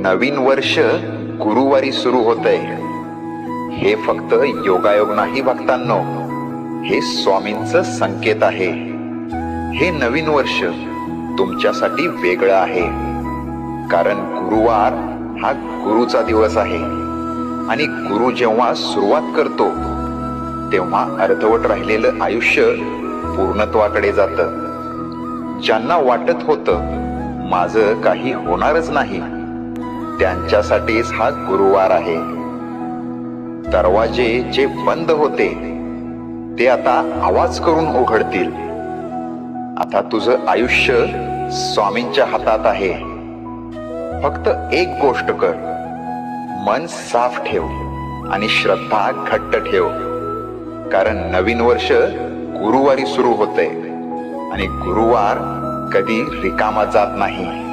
नवीन वर्ष गुरुवारी सुरू होतंय. हे फक्त योगायोग नाही भक्तांनो, हे स्वामींचं संकेत आहे. हे नवीन वर्ष तुमच्यासाठी वेगळं आहे, कारण गुरुवार हा गुरुचा दिवस आहे. आणि गुरु जेव्हा सुरुवात करतो तेव्हा अर्धवट राहिलेलं आयुष्य पूर्णत्वाकडे जातं. ज्यांना वाटत होतं माझं काही होणारच नाही, त्यांच्यासाठीच हा गुरुवार आहे. दरवाजे जे बंद होते ते आता आवाज करून उघडतील. आता तुझं आयुष्य स्वामींच्या हातात आहे. फक्त एक गोष्ट कर, मन साफ ठेव आणि श्रद्धा घट्ट ठेव, कारण नवीन वर्ष गुरुवारी सुरू होतंय आणि गुरुवार कधी रिकामा जात नाही.